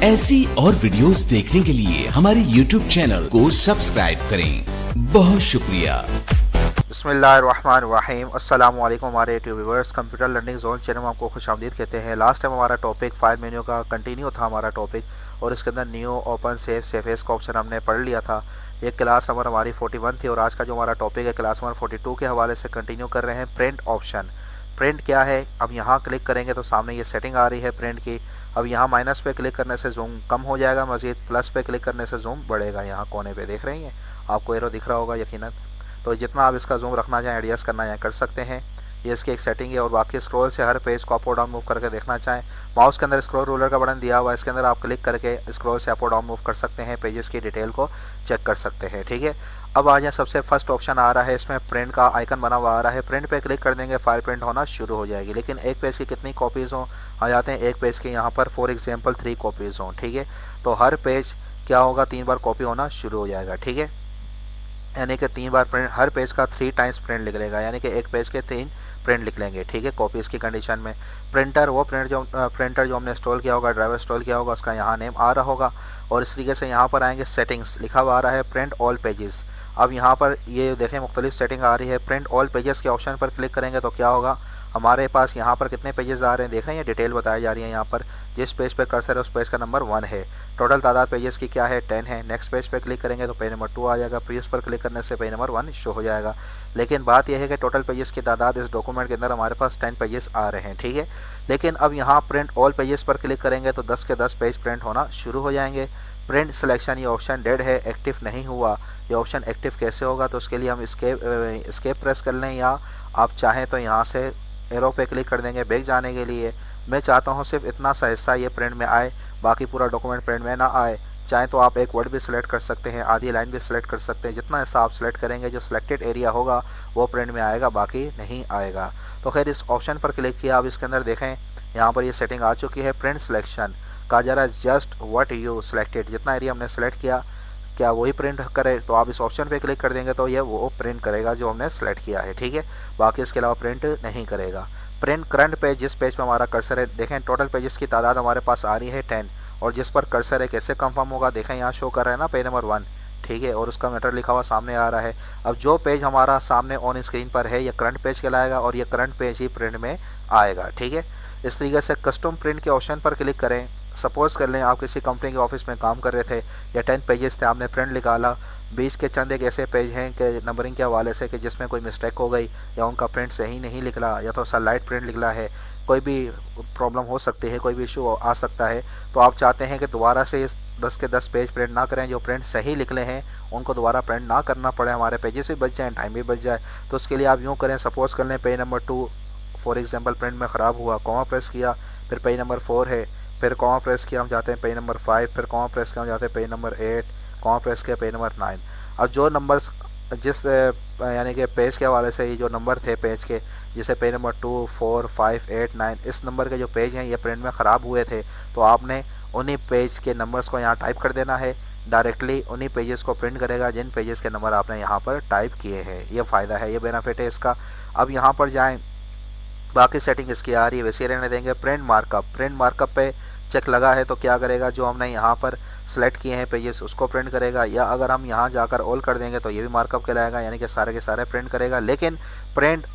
ऐसी और वीडियोस देखने के लिए हमारे YouTube चैनल को सब्सक्राइब करें। बहुत शुक्रिया। बिस्मिल्लाहिर्रहमानिर्रहीम। अस्सलामु अलैकुम हमारे YouTube viewers, computer learning zone channel में आपको खुशामदीद कहते हैं। लास्ट टाइम हमारा टॉपिक फाइल मेन्यू का कंटिन्यू था हमारा टॉपिक, और इसके अंदर न्यू ओपन सेव एस का ऑप्शन हमने पढ़ लिया था। ये क्लास नंबर हमारी 41 थी, और आज का जो हमारा टॉपिक है क्लास नंबर 42 के हवाले से कंटिन्यू कर रहे हैं। प्रिंट ऑप्शन, प्रिंट क्या है? अब यहाँ क्लिक करेंगे तो सामने ये सेटिंग आ रही है प्रिंट की। अब यहाँ माइनस पे क्लिक करने से जूम कम हो जाएगा, मजीद प्लस पे क्लिक करने से जूम बढ़ेगा। यहाँ कोने पे देख रही हैं आपको एरो दिख रहा होगा यकीनन। तो जितना आप इसका जूम रखना चाहें, एडजस्ट करना चाहें कर सकते हैं। ये इसकी एक सेटिंग है। और बाकी स्क्रॉल से हर पेज को अप और डाउन मूव करके देखना चाहें, माउस के अंदर स्क्रॉल रूलर का बटन दिया हुआ है, इसके अंदर आप क्लिक करके स्क्रॉल से अप और डाउन मूव कर सकते हैं, पेजेस की डिटेल को चेक कर सकते हैं। ठीक है, अब आ जाए सबसे फर्स्ट ऑप्शन आ रहा है, इसमें प्रिंट का आइकन बना हुआ आ रहा है। प्रिंट पे क्लिक कर देंगे, फाइल प्रिंट होना शुरू हो जाएगी। लेकिन एक पेज की कितनी कॉपीज़ हों, आ जाते हैं एक पेज के यहाँ पर फॉर एग्जाम्पल 3 कॉपीज़ हों। ठीक है, तो हर पेज क्या होगा, 3 बार कॉपी होना शुरू हो जाएगा। ठीक है, यानी कि 3 बार प्रिंट, हर पेज का 3 टाइम्स प्रिंट लिख लेगा, यानी कि एक पेज के 3 प्रिंट लिख लेंगे। ठीक है, कॉपीज़ की कंडीशन में। प्रिंटर, वो प्रिंटर जो हमने इंस्टॉल किया होगा, ड्राइवर इंस्टॉल किया होगा, उसका यहाँ नेम आ रहा होगा। और इस तरीके से यहाँ पर आएंगे, सेटिंग्स लिखा हुआ आ रहा है प्रिंट ऑल पेजेस। अब यहाँ पर ये देखें मुख्तलिफ सेटिंग आ रही है। प्रिंट ऑल पेजेस के ऑप्शन पर क्लिक करेंगे तो क्या होगा, हमारे पास यहाँ पर कितने पेजेस आ रहे हैं देख रहे हैं, डिटेल बताई जा रही है। यहाँ पर जिस पेज पर कर्सर है उस पेज का नंबर 1 है। टोटल तादाद पेजेस की क्या है, 10 है। नेक्स्ट पेज पे क्लिक करेंगे तो पेज नंबर 2 आ जाएगा। प्रीवियस पर क्लिक करने से पेज नंबर 1 शो हो जाएगा। लेकिन बात यह है कि टोटल पेजेस की तादाद इस डॉक्यूमेंट के अंदर हमारे पास 10 पेजेस आ रहे हैं। ठीक है, लेकिन अब यहाँ प्रिंट ऑल पेजेस पर क्लिक करेंगे तो 10 के 10 पेज प्रिंट होना शुरू हो जाएंगे। प्रिंट सिलेक्शन, ये ऑप्शन डेड है, एक्टिव नहीं हुआ। ये ऑप्शन एक्टिव कैसे होगा, तो उसके लिए हम escape प्रेस कर लें, या आप चाहें तो यहाँ से एरो पे क्लिक कर देंगे बैक जाने के लिए। मैं चाहता हूँ सिर्फ इतना सा हिस्सा ये प्रिंट में आए, बाकी पूरा डॉक्यूमेंट प्रिंट में ना आए। चाहे तो आप एक वर्ड भी सिलेक्ट कर सकते हैं, आधी लाइन भी सिलेक्ट कर सकते हैं। जितना हिस्सा आप सिलेक्ट करेंगे, जो सिलेक्टेड एरिया होगा वो प्रिंट में आएगा, बाकी नहीं आएगा। तो खैर इस ऑप्शन पर क्लिक किया। अब इसके अंदर देखें यहाँ पर ये सेटिंग आ चुकी है। प्रिंट सिलेक्शन कहा जा रहा है जस्ट व्हाट यू सिलेक्टेड, जितना एरिया हमने सेलेक्ट किया क्या वही प्रिंट करे। तो आप इस ऑप्शन पे क्लिक कर देंगे तो ये वो प्रिंट करेगा जो हमने सेलेक्ट किया है। ठीक है, बाकी इसके अलावा प्रिंट नहीं करेगा। प्रिंट करंट पेज, जिस पेज पे हमारा कर्सर है, देखें टोटल पेजेस की तादाद हमारे पास आ रही है 10, और जिस पर कर्सर है कैसे कंफर्म होगा, देखें यहाँ शो कर रहा है ना पेज नंबर 1। ठीक है, और उसका मैटर लिखा हुआ सामने आ रहा है। अब जो पेज हमारा सामने ऑन स्क्रीन पर है ये करंट पेज कहलाएगा, और ये करंट पेज ही प्रिंट में आएगा। ठीक है, इस तरीके से कस्टम प्रिंट के ऑप्शन पर क्लिक करें। सपोज़ कर लें आप किसी कंपनी के ऑफिस में काम कर रहे थे, या 10 पेजेस थे, आपने प्रिंट निकाला। बीच के चंद एक ऐसे पेज हैं कि नंबरिंग के हवाले से कि जिसमें कोई मिस्टेक हो गई, या उनका प्रिंट सही नहीं निकला, या तो सा लाइट प्रिंट निकला है, कोई भी प्रॉब्लम हो सकती है, कोई भी इशू आ सकता है। तो आप चाहते हैं कि दोबारा से इस 10 के 10 पेज प्रिंट ना करें, जो प्रिंट सही निकले हैं उनको दोबारा प्रिंट ना करना पड़े, हमारे पेजेस भी बच जाएँ, टाइम भी बच जाए। तो उसके लिए आप यूँ करें, सपोज़ कर लें page number 2 for example print में ख़राब हुआ, कॉमा प्रेस किया, फिर पेज नंबर 4 है, फिर कॉमा प्रेस किया, हम जाते हैं पेज नंबर 5, फिर कॉमा प्रेस किया, हम जाते हैं पेज नंबर 8, कॉमा प्रेस किया पेज नंबर 9। अब जो नंबर्स जिस यानी कि पेज के हवाले से ये जो नंबर थे पेज के, जैसे पेज नंबर 2, 4, 5, 8, 9, इस नंबर के जो पेज हैं ये प्रिंट में ख़राब हुए थे, तो आपने उन्हीं पेज के नंबर्स को यहाँ टाइप कर देना है। डायरेक्टली उन्हीं पेजेस को प्रिंट करेगा जिन पेजेस के नंबर आपने यहाँ पर टाइप किए हैं। ये फ़ायदा है, ये बेनिफिट है इसका। अब यहाँ पर जाएँ, बाकी सेटिंग इसकी आ रही है वैसे रहने देंगे। प्रिंट मार्कअप, प्रिंट मार्कअप पे चेक लगा है तो क्या करेगा, जो हमने यहाँ पर सेलेक्ट किए हैं पेजेस उसको प्रिंट करेगा, या अगर हम यहाँ जाकर ऑल कर देंगे तो ये भी मार्कअप कहलाएगा, यानी कि सारे के सारे प्रिंट करेगा। लेकिन print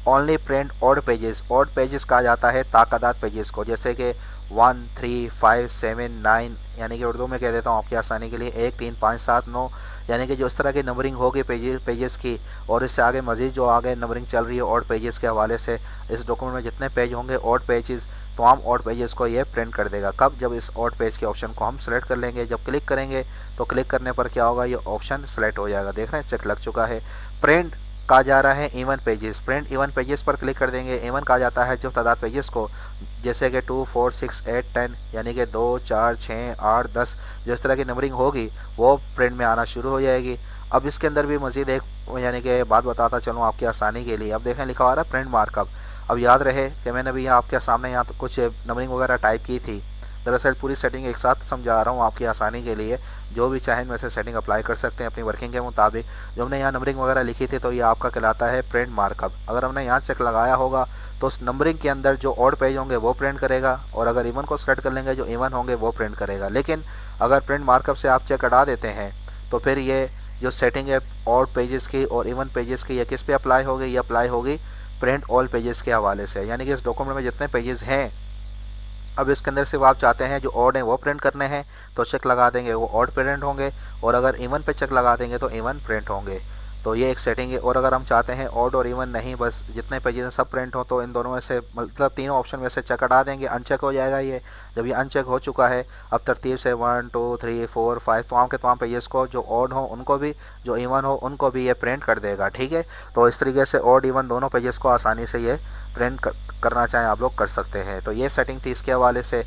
only print odd pages, odd pages कहा जाता है ताकदाद पेजेस को, जैसे कि 1, 3, 5, 7, 9, यानी कि उर्दू में कह देता हूँ आपकी आसानी के लिए 1, 3, 5, 7, 9, यानी कि जो इस तरह की नंबरिंग होगी पेजेस की, और इससे आगे मज़ीद जो आगे नंबरिंग चल रही है ऑड पेजेस के हवाले से, इस डॉक्यूमेंट में जितने पेज होंगे ऑड पेजेस, तमाम ऑड पेजेस को ये प्रिंट कर देगा। कब, जब इस ऑड पेज के ऑप्शन को हम सेलेक्ट कर लेंगे। जब क्लिक करेंगे तो क्लिक करने पर क्या होगा, ये ऑप्शन सेलेक्ट हो जाएगा। देख रहे हैं चेक लग चुका है। प्रिंट कहा जा रहा है even pages, print even pages पर क्लिक कर देंगे। इवन कहा जाता है जो तादाद पेजेस को, जैसे कि 2, 4, 6, 8, 10, यानी कि 2, 4, 6, 8, 10, जो इस तरह की नंबरिंग होगी वो प्रिंट में आना शुरू हो जाएगी। अब इसके अंदर भी मज़ीद एक यानी कि बात बताता चलूँ आपकी आसानी के लिए। अब देखें लिखा आ रहा है प्रिंट मार्कअप। अब याद रहे कि मैंने भी यहाँ आपके सामने यहाँ तो कुछ नंबरिंग वगैरह टाइप की थी, दरअसल पूरी सेटिंग एक साथ समझा रहा हूँ आपकी आसानी के लिए, जो भी चाहें वैसे सेटिंग अप्लाई कर सकते हैं अपनी वर्किंग के मुताबिक। जो हमने यहाँ नंबरिंग वगैरह लिखी थी तो ये आपका कहलाता है प्रिंट मार्कअप। अगर हमने यहाँ चेक लगाया होगा तो उस नंबरिंग के अंदर जो ऑड पेज होंगे वो प्रिंट करेगा, और अगर इवन को सेलेक्ट कर लेंगे जो इवन होंगे वो प्रिंट करेगा। लेकिन अगर प्रिंट मार्कअप से आप चेक हटा देते हैं तो फिर ये जो सेटिंग है ऑड पेजेस की और इवन पेजेस की, ये किस पे अप्लाई होगी? ये अप्लाई होगी प्रिंट ऑल पेजेस के हवाले से। यानी कि इस डॉक्यूमेंट में जितने पेजेस हैं, अब इसके अंदर सिर्फ आप चाहते हैं जो ऑड हैं वो प्रिंट करने हैं तो चेक लगा देंगे, वो ऑड प्रिंट होंगे, और अगर इवन पे चेक लगा देंगे तो इवन प्रिंट होंगे। तो ये एक सेटिंग है। और अगर हम चाहते हैं ऑड और इवन नहीं, बस जितने पेजेस हैं सब प्रिंट हो, तो इन दोनों में से मतलब तीनों ऑप्शन में से चेक हटा देंगे, अनचेक हो जाएगा ये। जब ये अनचेक हो चुका है, अब तरतीब से 1 2 3 4 5 तमाम के तमाम पेजेस को जो ऑड हो उनको भी, जो इवन हो उनको भी ये प्रिंट कर देगा। ठीक है, तो इस तरीके से ऑड इवन दोनों पेजेस को आसानी से ये प्रिंट करना चाहें आप लोग कर सकते हैं। तो ये सेटिंग थी इसके हवाले से।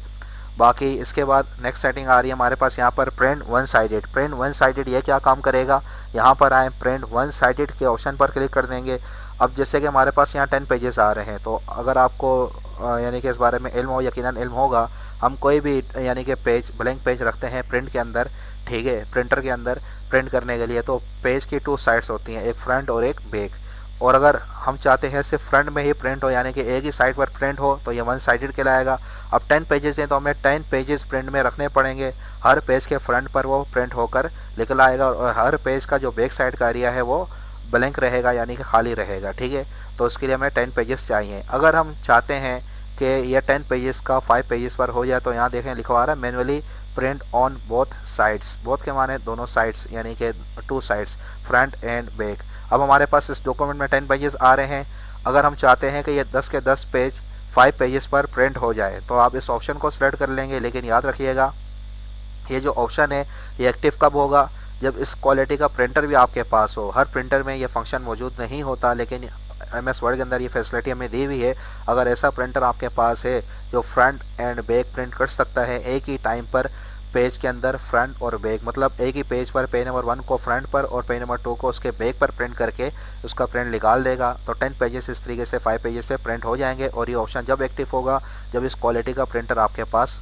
बाकी इसके बाद नेक्स्ट सेटिंग आ रही है हमारे पास यहाँ पर print one sided. Print one sided ये क्या काम करेगा? यहाँ पर आए प्रिंट वन साइडेड के ऑप्शन पर क्लिक कर देंगे। अब जैसे कि हमारे पास यहाँ 10 पेजेस आ रहे हैं, तो अगर आपको यानी कि इस बारे में इल्म हो, यकीनन इल्म होगा, हम कोई भी यानी कि पेज ब्लैंक पेज रखते हैं प्रिंट के अंदर, ठीक है, प्रिंटर के अंदर प्रिंट करने के लिए, तो पेज की 2 साइड्स होती हैं, एक फ्रंट और एक बैक। और अगर हम चाहते हैं सिर्फ फ्रंट में ही प्रिंट हो, यानी कि एक ही साइड पर प्रिंट हो, तो ये वन साइडेड कहलाएगा। अब 10 पेजेस हैं तो हमें 10 पेजेस प्रिंट में रखने पड़ेंगे। हर पेज के फ्रंट पर वो प्रिंट होकर निकल आएगा, और हर पेज का जो बैक साइड का एरिया है वो ब्लैंक रहेगा, यानी कि खाली रहेगा। ठीक है, तो उसके लिए हमें 10 पेजेस चाहिए। अगर हम चाहते हैं कि ये 10 पेजेस का 5 पेजेस पर हो जाए, तो यहाँ देखें लिखवा रहा है manually print on both sides. Both के माने दोनों साइड्स, यानी कि 2 साइड्स, फ्रंट एंड बैक। अब हमारे पास इस डॉक्यूमेंट में 10 पेजेस आ रहे हैं। अगर हम चाहते हैं कि ये 10 के 10 पेज 5 पेजेस पर प्रिंट हो जाए, तो आप इस ऑप्शन को सिलेक्ट कर लेंगे। लेकिन याद रखिएगा, ये जो ऑप्शन है ये एक्टिव कब होगा? जब इस क्वालिटी का प्रिंटर भी आपके पास हो। हर प्रिंटर में ये फंक्शन मौजूद नहीं होता, लेकिन MS वर्ड के अंदर ये फैसिलिटी हमें दी हुई है। अगर ऐसा प्रिंटर आपके पास है जो फ्रंट एंड बैक प्रिंट कर सकता है एक ही टाइम पर, पेज के अंदर फ्रंट और बैक, मतलब एक ही पेज पर पेज नंबर 1 को फ्रंट पर और पेज नंबर 2 को उसके बैक पर प्रिंट करके उसका प्रिंट निकाल देगा, तो 10 पेजेस इस तरीके से 5 पेजेस पे प्रिंट हो जाएंगे। और ये ऑप्शन जब एक्टिव होगा जब इस क्वालिटी का प्रिंटर आपके पास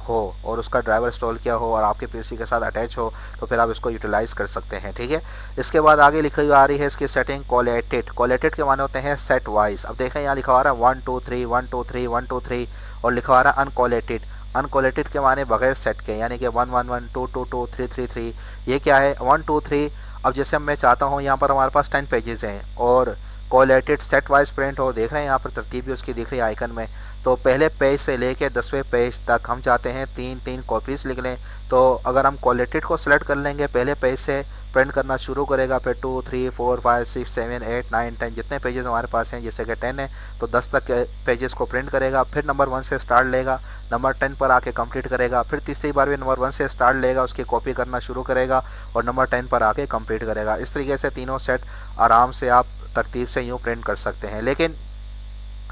हो और उसका ड्राइवर इंस्टॉल किया हो और आपके PC के साथ अटैच हो, तो फिर आप इसको यूटिलाइज़ कर सकते हैं। ठीक है, इसके बाद आगे लिखी हुई आ रही है इसकी सेटिंग कोलेटेड। कोलेटेड के माने होते हैं सेट वाइज। अब देखें यहाँ लिखा आ रहा है 1 2 3 1 2 3 1 2 3, और लिखा आ रहा है अनकोलेटेड। अनकोलेटेड के माने बगैर सेट के, यानी कि 1 1 1 2 2 2 3 3 3। ये क्या है? 1 2 3। अब जैसे मैं चाहता हूँ यहाँ पर हमारे पास 10 पेजेस हैं और कोलेटेड सेट वाइज प्रिंट हो, देख रहे हैं यहाँ पर तरतीब भी उसकी दिख रही है आइकन में। तो पहले पेज से लेके 10वें पेज तक हम चाहते हैं 3 कॉपीज़ लिख लें, तो अगर हम कोलेटेड को सिलेक्ट कर लेंगे पहले पेज से प्रिंट करना शुरू करेगा, फिर 2 3 4 5 6 7 8 9 10 जितने पेजेस हमारे पास हैं, जैसे कि 10 है तो 10 तक के पेजेस को प्रिंट करेगा। फिर नंबर 1 से स्टार्ट लेगा, नंबर 10 पर आके कंप्लीट करेगा, फिर तीसरी बार भी नंबर 1 से स्टार्ट लेगा, उसकी कॉपी करना शुरू करेगा और नंबर 10 पर आके कंप्लीट करेगा। इस तरीके से तीनों सेट आराम से आप तरतीब से यूँ प्रिंट कर सकते हैं। लेकिन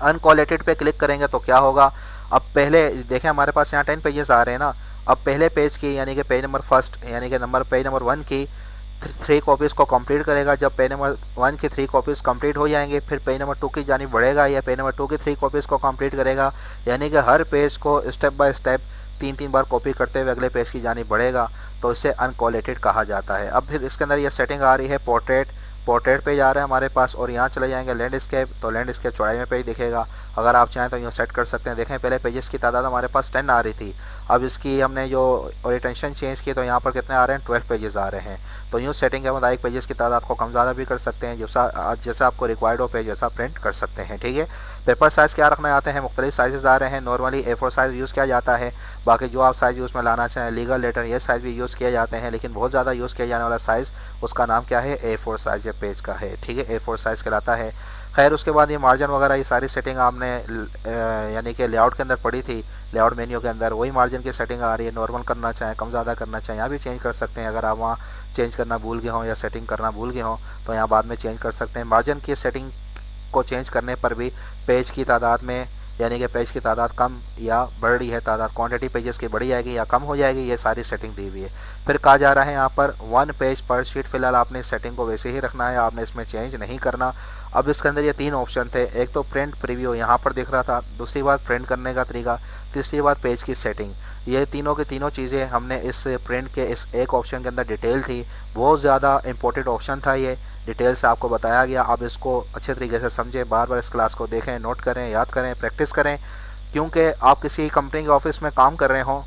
अनकोलेटेड पे क्लिक करेंगे तो क्या होगा? अब पहले देखें हमारे पास यहाँ 10 पेजेस आ रहे हैं ना। अब पहले पेज की यानी कि पेज नंबर 1 यानी कि पेज नंबर 1 की 3 कॉपीज़ को कंप्लीट करेगा। जब पेज नंबर 1 की 3 कॉपीज़ कंप्लीट हो जाएंगे, फिर पेज नंबर 2 की जानिब बढ़ेगा या पेज नंबर 2 की 3 कॉपीज़ को कंप्लीट करेगा, यानी कि हर पेज को step by step 3 bar copy करते हुए अगले पेज की जानिब बढ़ेगा, तो इसे अनकोलेटेड कहा जाता है। अब फिर इसके अंदर ये सेटिंग आ रही है पोर्ट्रेट पेज आ रहा है हमारे पास, और यहाँ चले जाएंगे लैंडस्केप, तो लैंडस्केप चौड़ाई में पेज दिखेगा। अगर आप चाहें तो यूँ सेट कर सकते हैं। देखें पहले पेजेस की तादाद हमारे पास 10 आ रही थी, अब इसकी हमने जो ओरिएंटेशन चेंज की तो यहाँ पर कितने आ रहे हैं? 12 पेजेस आ रहे हैं। तो यूँ सेटिंग के मुताबिक पेजेस की तादाद को कम ज़्यादा भी कर सकते हैं, जैसा आपको रिक्वायर्ड हो पेज वैसा प्रिंट कर सकते हैं। ठीक है, पेपर साइज़ क्या रखना चाहते हैं? मुख्तलिफ साइज़ आ रहे हैं। नॉर्मली A4 साइज़ यूज़ किया जाता है, बाकी जो आप साइज़ यूज़ में लाना चाहें लीगल लेटर ये साइज़ भी यूज़ किए जाते हैं, लेकिन बहुत ज़्यादा यूज़ किया जाने वाला साइज़ उसका नाम क्या है? A4 साइज़ ये पेज का है। ठीक है, A4 साइज़ कहलाता है। खैर उसके बाद ये मार्जिन वगैरह ये सारी सेटिंग आपने यानी कि लेआउट के अंदर पड़ी थी, लेआउट मेन्यू के अंदर वही मार्जिन की सेटिंग आ रही है। नॉर्मल करना चाहें, कम ज़्यादा करना चाहें, यहाँ भी चेंज कर सकते हैं। अगर आप वहाँ चेंज करना भूल गए हों या सेटिंग करना भूल गए हों तो यहाँ बाद में चेंज कर सकते हैं। मार्जिन की सेटिंग को चेंज करने पर भी पेज की तादाद में यानी कि पेज की तादाद कम या बढ़ रही है, तादाद क्वांटिटी पेजेस की बढ़ी जाएगी या कम हो जाएगी, ये सारी सेटिंग दी हुई है। फिर कहा जा रहा है यहाँ पर 1 पेज पर शीट, फिलहाल आपने इस सेटिंग को वैसे ही रखना है, आपने इसमें चेंज नहीं करना। अब इसके अंदर ये 3 ऑप्शन थे, एक तो प्रिंट प्रीव्यू यहाँ पर दिख रहा था, दूसरी बात प्रिंट करने का तरीका, तीसरी बात पेज की सेटिंग। ये तीनों की तीनों चीज़ें हमने इस प्रिंट के इस एक ऑप्शन के अंदर डिटेल थी, बहुत ज़्यादा इंपॉर्टेंट ऑप्शन था ये, डिटेल से आपको बताया गया। आप इसको अच्छे तरीके से समझें, बार बार इस क्लास को देखें, नोट करें, याद करें, प्रैक्टिस करें, क्योंकि आप किसी कंपनी के ऑफिस में काम कर रहे हों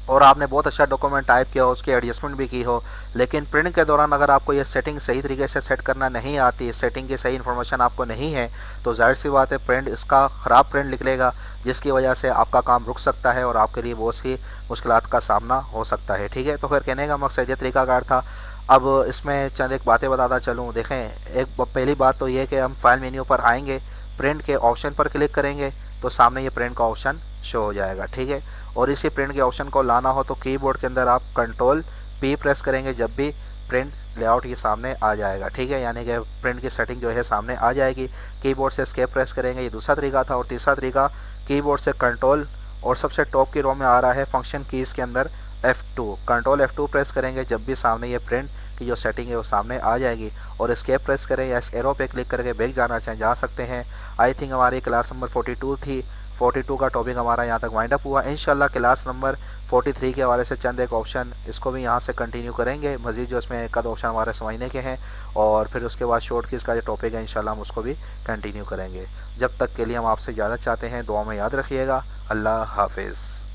और आपने बहुत अच्छा डॉक्यूमेंट टाइप किया हो, उसकी एडजस्टमेंट भी की हो, लेकिन प्रिंट के दौरान अगर आपको ये सेटिंग सही तरीके से सेट करना नहीं आती, सेटिंग की सही इन्फॉर्मेशन आपको नहीं है, तो जाहिर सी बात है प्रिंट इसका ख़राब प्रिंट निकलेगा, जिसकी वजह से आपका काम रुक सकता है और आपके लिए बहुत सी मुश्किलात का सामना हो सकता है। ठीक है, तो फिर कहने का मकसद ये तरीकाकार था। अब इसमें चंद एक बातें बताता चलूँ। देखें, एक पहली बात तो ये कि हम फाइल मेन्यू पर आएंगे, प्रिंट के ऑप्शन पर क्लिक करेंगे तो सामने ये प्रिंट का ऑप्शन शो हो जाएगा। ठीक है, और इसी प्रिंट के ऑप्शन को लाना हो तो कीबोर्ड के अंदर आप Ctrl+P प्रेस करेंगे, जब भी प्रिंट लेआउट ये सामने आ जाएगा। ठीक है, यानी कि प्रिंट की सेटिंग जो है सामने आ जाएगी। कीबोर्ड से एस्केप प्रेस करेंगे, ये दूसरा तरीका था। और तीसरा तरीका, कीबोर्ड से कंट्रोल और सबसे टॉप की रो में आ रहा है फंक्शन कीज़ के अंदर F2, Ctrl F2 प्रेस करेंगे, जब भी सामने ये प्रिंट की जो सेटिंग है वो सामने आ जाएगी। और एस्केप प्रेस करें या इस एरो पे क्लिक करके बैक जाना चाहें जा सकते हैं। आई थिंक हमारी क्लास नंबर 42 थी, 42 का टॉपिक हमारा यहाँ तक वाइंड अप हुआ। इंशाल्लाह क्लास नंबर 43 के हवाले से चंद एक ऑप्शन इसको भी यहाँ से कंटिन्यू करेंगे, मज़ीद जो इसमें एक आध ऑप्शन हमारे समझने के हैं, और फिर उसके बाद शॉर्ट कीज़ का जो टॉपिक है इंशाल्लाह हम उसको भी कंटिन्यू करेंगे। जब तक के लिए हम आपसे इजाज़त चाहते हैं, दुआ में याद रखिएगा। अल्लाह हाफिज़।